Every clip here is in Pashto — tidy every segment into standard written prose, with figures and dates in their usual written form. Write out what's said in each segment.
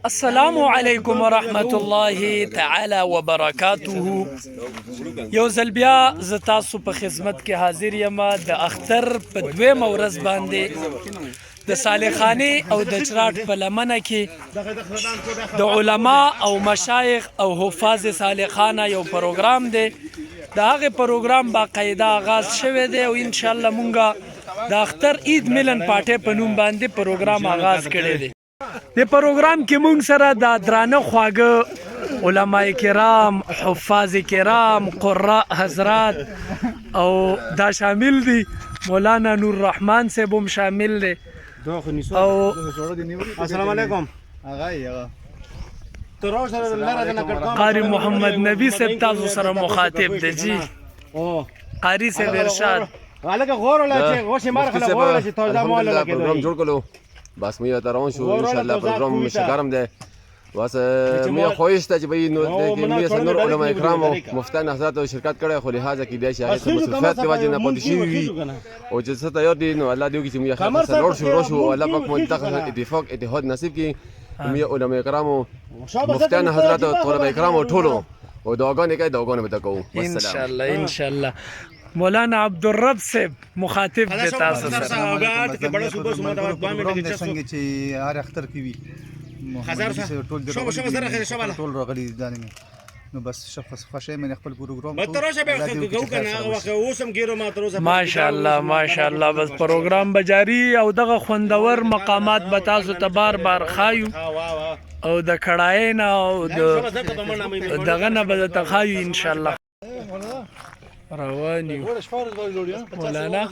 السلام علیکم ورحمت الله تعالی وبرکاته. یو ځل بیا زه تاسو په خدمت کې حاضر یم د اختر په دویمه ورځ باندې د صالحخانې او د چراټ په لمنه کې د علما او مشایخ او حفاظ صالحخانه یو پروګرام دی. د هغې پروګرام باقاعده آغاز شوی دی او انشاءالله مونږ د اختر عید ملن پاټۍ په نوم باندې پروګرام آغاز کړی دی. د پروګرام کې مونږ سره د درانه خواږه علماء کرام، حفاظ کرام، قراء حضرات او دا شامل دي. مولانا نور رحمان صاحب هم شامل دی او السلام علیکم. قاری محمد نبی صاحب تاسو سره مخاطب دی. جی قاری صاحب ارشاد غالګه غور ولا چې غوښه مار خلا غور ولا چې توجه مول ولا کې پروګرام جوړ کړو. بس مې ته روان شو ان شاء الله. پروګرام شکرم ده. بس مې خوښ ته چې به نو مې سره نور علماء کرام او مفتیان حضرات شرکت کړي، خو لهدا کې بیا شي هغه مصرفات کې وجه نه پاتې شي او چې څه تیار دي نو الله دې کې چې مې خاطر سره شو الله پاک منتخب اتفاق اتحاد نصیب کړي. مې علماء کرام او مفتیان حضرات او طلبه کرام او ټولو او دعاګانې کوي، دعاګانې به کوو ان شاء الله. ان شاء الله مولانا عبدالرب صاحب مخاطب دی تاسو سره. څنګه چې هر اختر کې وي ټول راغلي دانه نو بس شخص خوشی من خپل پروګرام ماشاء الله ماشاء الله. بس پروګرام بجاری او دغه خوندور مقامات به تاسو ته بار بار خایو او د کړای نه او دغه نه به ته خایو ان شاء الله. رواني مولانا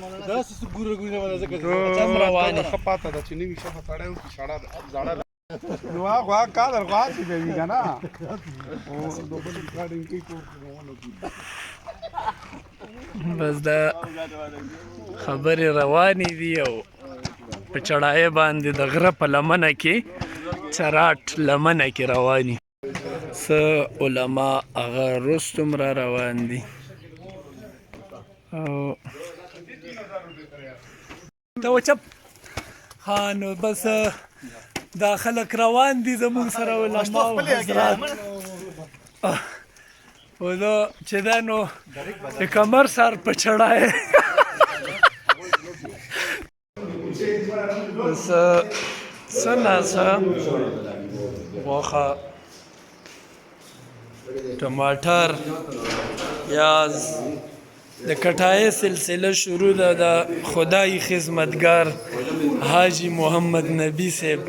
رواني خپاته د چنی شفه تړاو کی شړا زړه نو هغه کادر غواړي دی کنه او دوبل ریکارډینګ کی بس دا خبرې رواني دي او په چړای باندې د غره په لمنه کې چراټ لمنه کې رواني څه علما هغه رستم را روان دي او ته چپ ها نو بس دا خلک روان دي زموږ سره علما او حضرات او دا چې دا نو د کمر سر په چړای بس څه ناسه غوښه، ټماټر، پیاز د کټای سلسله شروع ده د خدای خدمتگار حاجی محمد نبی صاحب.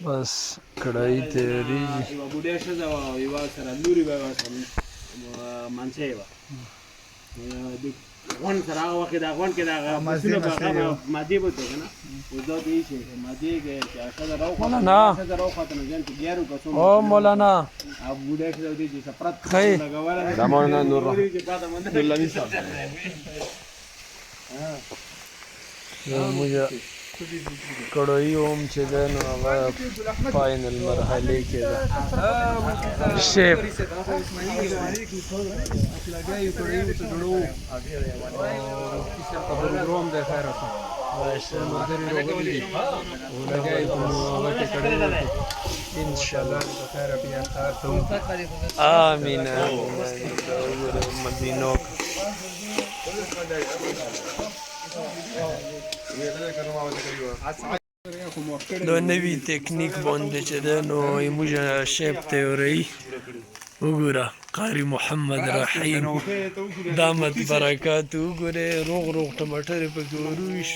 بس کړای تیاری غون سره هغه وخت د غون کې د مسونه په ماده بوته کنه وځو دې شي ماده کې چې اخر راو مولانا راو خاطر نه ځان کې یارو کوم او مولانا ابو دې چې دې سپرت لګاواله دا مولانا نور الله صاحب موږ کړای اوم چې دا نو هغه فاینل مرحله کې ده شیف پروګرام د خیر ان شاء الله خیر بیا تاسو امين مدینو دو نوی تکنیک باندې چې ده نو موږ شیف تیوري وګوره قاری محمد رحیم دامت برکات وګوره روغ روغ ټماټر پکې ورویش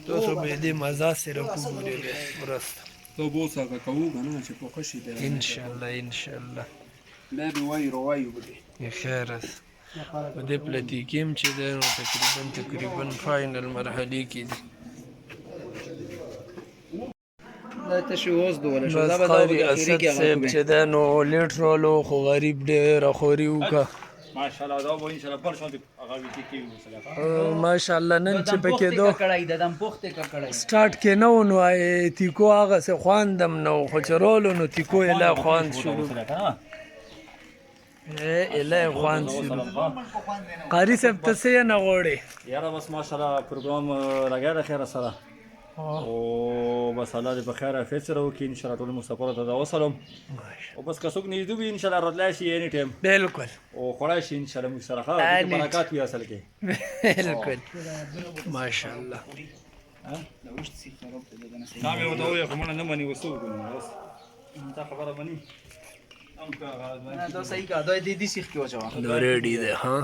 تاسو به دې مزه سره وګورئ مرسته تو بوسا کا کوو کنه چې په خوشي ده ان شاء الله ان شاء الله. لا به وای روای وګړي خیر په دې پلتی کېم چې ده نو تقریبا فاینل مرحله کې دي. دا تشو اوس دوله شو بس قاری اسد صاحب چې ده نو لیټ رولو خو غریب ډېره خوري وکړه ماشاءالله دا به ان شاء الله بل شو ماشاءالله نن چې پکې دو کړای د دم پخته کړای سٹارټ کې نو نو تیکو هغه څه خواندم نو خو چرولو نو تیکو اله خواند شروع اله خواند شروع قاری صاحب ته څه نه غوړي یاره بس ماشاءالله پروګرام لګیا د خیر سره او بس الله دې په خیر عافیت سره وکړي ان شاء الله ټول مسافر ته دا وسلام او بس که څوک نږدې وي ان شاء الله راتلی شي اني ټایم بالکل او خوړای شي ان شاء الله موږ سره ښه برکات وي اصل کې بالکل ماشاءالله دا مې ورته وویل خو مړه نه مني اوس څه وکړو بس تا خبره مني دا صحیح کا دا دې سیخ کې وچو نو ریډي ده ها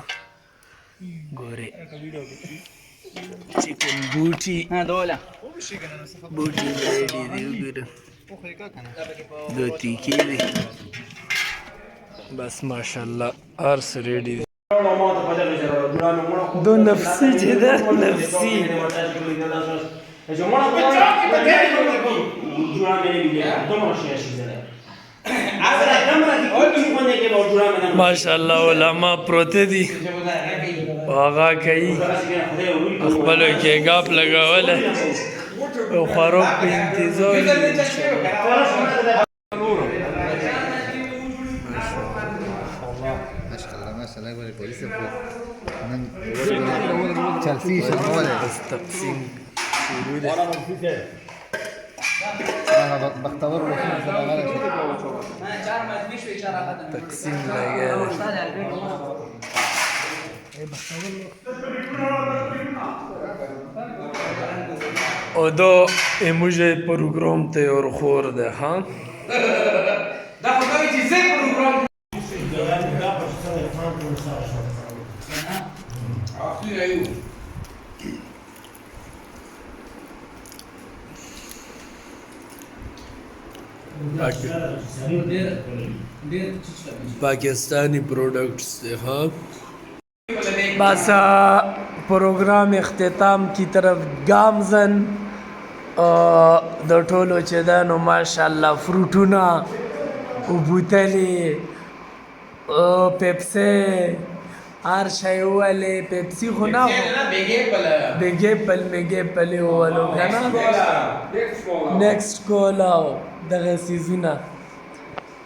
ګوره چکن بوټي ها دولا بوټي ریډي دی وګوره دو تیکی دی بس ماشاءالله ارس ریډي دی دو نفسی چې ده نفسی ماشاءالله علما پروته دي هغه کوي خپلو کې ګاپ لګوله او خوراک په انتظار ماشاءالله ګورې پولیس نن چلسي شنواله تقسیم بختور رسول صلی الله علیه وسلم تقسیم لگا او دو مجھے پروگرام تے اور خور دے ہاں پاکستانی پروڈکٹس دے ہاں بس پروگرام اختتام کی طرف گامزن د ټولو چې ده نو ماشاءالله فروټونه او بوتلې پیپسي هر شی وولې پیپسي خو نه بېګې پل میګې پلې وولو که نه نیکسټ کولا او دغه څیزونه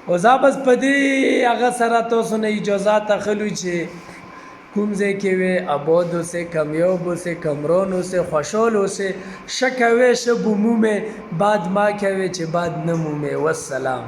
اوس بس په دې هغه سره تاسو نه اجازات اخلو چې کوم ځای کې وې آباد اوسئ کامیاب اوسئ کمران اوسئ خوشحال اوسئ ښه کوئ ښه به مومئ بد مه کوئ چې بد نه مومئ والسلام